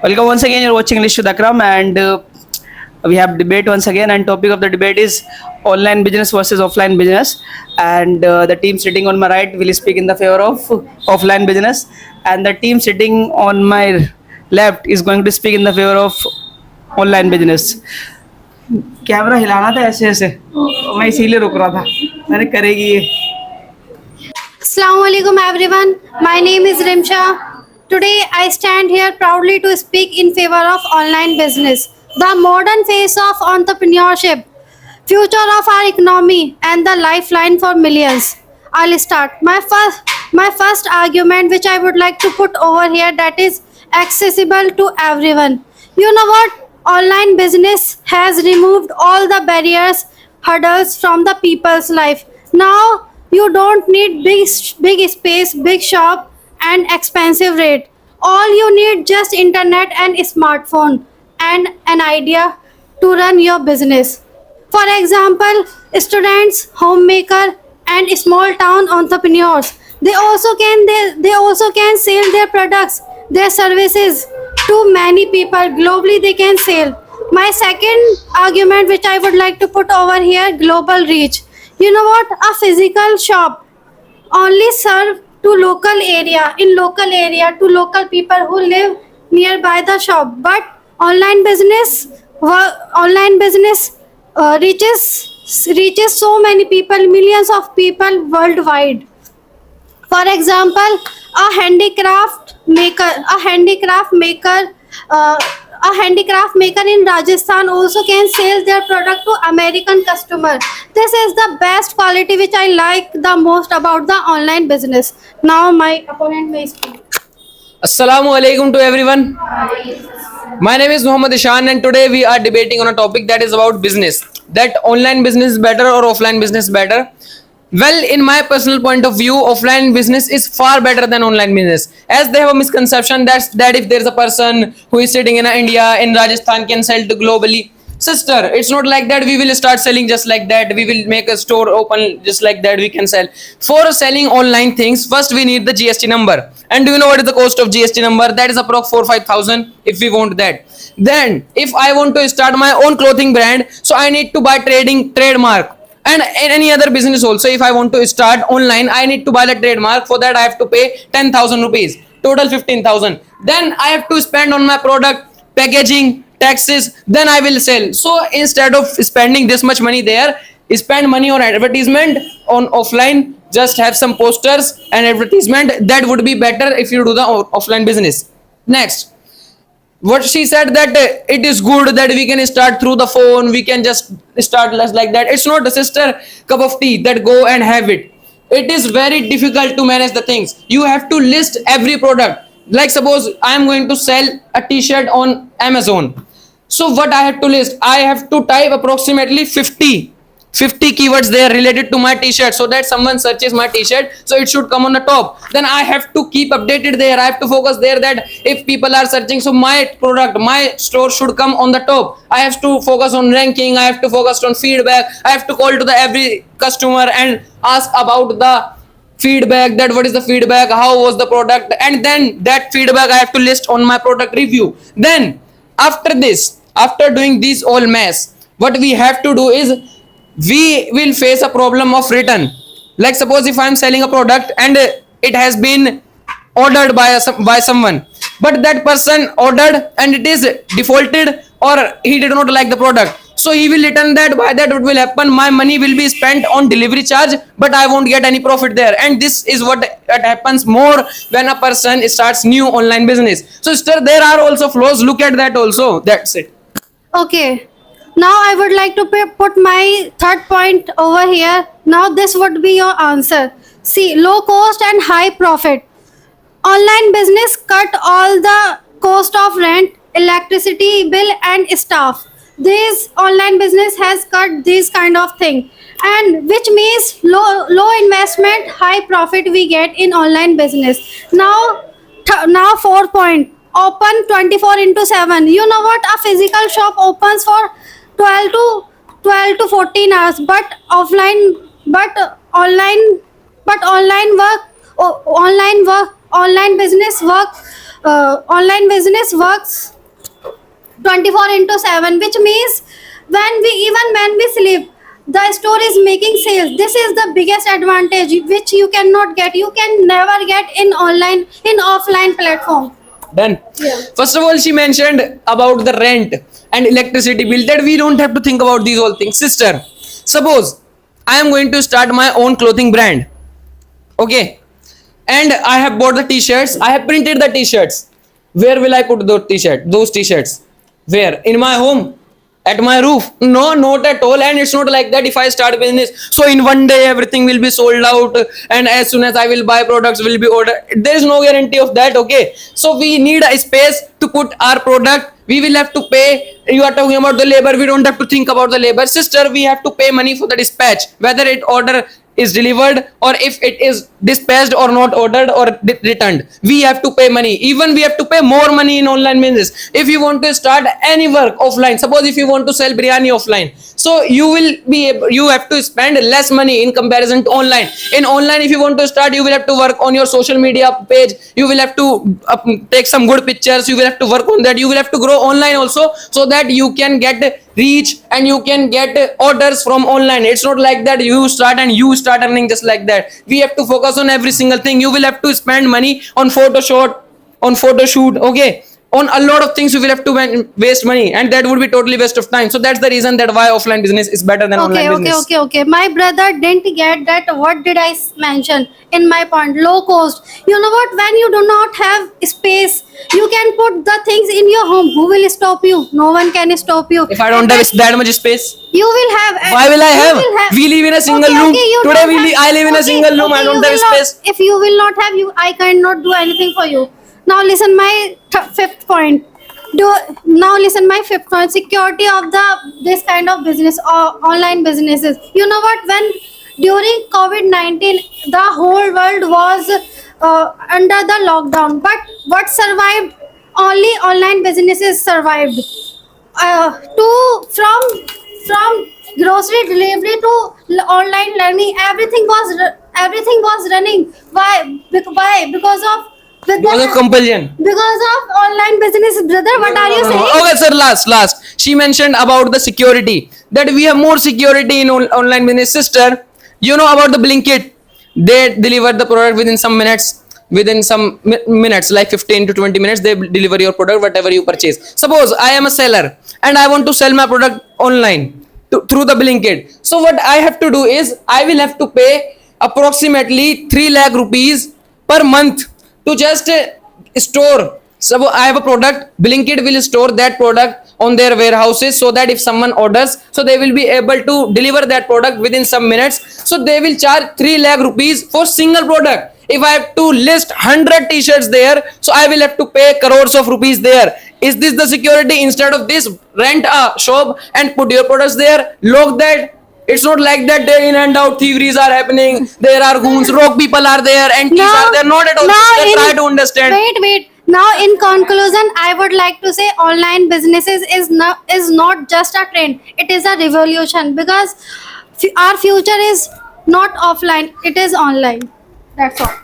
Welcome once again. You're watching English with Akram, and we have debate once again. And topic of the debate is online business versus offline business. And the team sitting on my right will speak in the favor of offline business, and the team sitting on my left is going to speak in the favor of online business. Camera हिलाना था ऐसे ऐसे, मैं इसीलिए रुक रहा था. मैंने करेगी ये. Assalamualaikum everyone. My name is Rimsha. Today I stand here proudly to speak in favor of online business, the modern face of entrepreneurship, future of our economy and the lifeline for millions. I'll start. My first argument which I would like to put over here, that is accessible to everyone. You know what? Online business has removed all the barriers, hurdles from the people's life. Now you don't need big space, big shop and expensive rate. All you need just internet and smartphone and an idea to run your business. For example, students, homemaker and small town entrepreneurs, they also can sell their products, their services to many people globally. They can sell. My second argument which I would like to put over here, global reach. You know what? A physical shop only serve to local area, to local people who live nearby the shop. But online business reaches so many people, millions of people worldwide. For example, a handicraft maker in Rajasthan also can sell their product to American customer. This is the best quality which I like the most about the online business. Now my opponent may speak. Assalamu alaikum to everyone. My name is Muhammad Ishan, and today we are debating on a topic that is about business. That online business is better or offline business better? Well, in my personal point of view, offline business is far better than online business, as they have a misconception that if there is a person who is sitting in India, in Rajasthan, can sell to globally. Sister, it's not like that. We will start selling just like that. We will make a store open just like that. We can sell. For selling online things, first we need the GST number. And do you know what is the cost of GST number? That is approx 4-5,000 if we want that. Then, if I want to start my own clothing brand, so I need to buy trademark. And in any other business also, if I want to start online, I need to buy the trademark. For that I have to pay 10,000 rupees, total 15,000. Then I have to spend on my product, packaging, taxes, then I will sell. So instead of spending this much money there, spend money on advertisement on offline. Just have some posters and advertisement. That would be better if you do the offline business. Next, what she said, that it is good that we can start through the phone, we can just start less like that. It's not a sister cup of tea that go and have it. It is very difficult to manage the things. You have to list every product. Like suppose I am going to sell a t-shirt on Amazon. So what I have to list? I have to type approximately 50 keywords there related to my t-shirt, so that someone searches my t-shirt, so it should come on the top. Then I have to keep updated there. I have to focus there that if people are searching, so my product, my store should come on the top. I have to focus on ranking. I have to focus on feedback. I have to call to the every customer and ask about the feedback, that what is the feedback, how was the product, and then that feedback I have to list on my product review. Then after this, after doing this all mess, what we have to do is we will face a problem of return. Like suppose if I am selling a product and it has been ordered by someone, but that person ordered and it is defaulted or he did not like the product, so he will return that. By that what will happen? My money will be spent on delivery charge, but I won't get any profit there. And this is what happens more when a person starts new online business. So sister, there are also flaws. Look at that also. That's it. Okay. Now I would like to put my third point over here. Now this would be your answer. See, low cost and high profit. Online business cut all the cost of rent, electricity bill and staff. This online business has cut this kind of thing, and which means low investment, high profit we get in online business. Now 4 point. Open 24/7. You know what? A physical shop opens for 12 to 14 hours, but online business works 24 into 7, which means when we sleep, the store is making sales. This is the biggest advantage which you cannot get. You can never get in offline platform. Done. Yeah. First of all, she mentioned about the rent and electricity bill, that we don't have to think about these all things. Sister, suppose I am going to start my own clothing brand. Okay. And I have bought the t-shirts. I have printed the t-shirts. Where will I put those t-shirts? Where? In my home? At my roof? No, not at all. And it's not like that. If I start business, so in one day everything will be sold out, and as soon as I will buy products will be ordered. There is no guarantee of that. Okay, so we need a space to put our product. We will have to pay. You are talking about the labor. We don't have to think about the labor. Sister, we have to pay money for the dispatch, whether it order is delivered or if it is dispatched or not ordered or returned. We have to pay money. Even we have to pay more money in online business. If you want to start any work offline, suppose if you want to sell biryani offline, so you have to spend less money in comparison to online. In online, if you want to start, you will have to work on your social media page. You will have to take some good pictures. You will have to work on that. You will have to grow online also, so that you can get reach and you can get orders from online. It's not like that you start and you start earning just like that. We have to focus on every single thing. You will have to spend money on photo shoot, okay, on a lot of things. You will have to waste money, and that would be totally waste of time. So that's the reason that why offline business is better than online business. Okay. My brother didn't get that. What did I mention in my point? Low cost. You know what? When you do not have space, you can put the things in your home. Who will stop you? No one can stop you. If I don't have that much space, you will have. why will I you have? will We live in a single room. you Today don't have- I live in a single room. I you don't have will not- space. If you will not have, I cannot do anything for you. Now listen my fifth point. My fifth point. Security of this kind of business or online businesses. You know what? When during COVID-19, the whole world was under the lockdown, but what survived? Only online businesses survived. From grocery delivery to online learning, everything was running. Why? Because of Compulsion. because of online business, brother. What are you saying? Okay, sir. Last. She mentioned about the security, that we have more security in online business. Sister, you know about the Blinkit? They deliver the product within some minutes. Within some minutes, like 15 to 20 minutes, they deliver your product, whatever you purchase. Suppose I am a seller and I want to sell my product online through the Blinkit. So what I have to do is I will have to pay approximately 3 lakh rupees per month to just store. So I have a product, Blinkit will store that product on their warehouses, so that if someone orders, so they will be able to deliver that product within some minutes. So they will charge 3 lakh rupees for single product. If I have to list 100 t-shirts there, so I will have to pay crores of rupees there. Is this the security? Instead of this, rent a shop and put your products there, lock that. It's not like that day in and out thieveries are happening. There are goons, rogue people are there, and thieves are there. Not at all. Try to understand. Wait. Now, in conclusion, I would like to say online businesses is not just a trend. It is a revolution, because our future is not offline. It is online. That's all.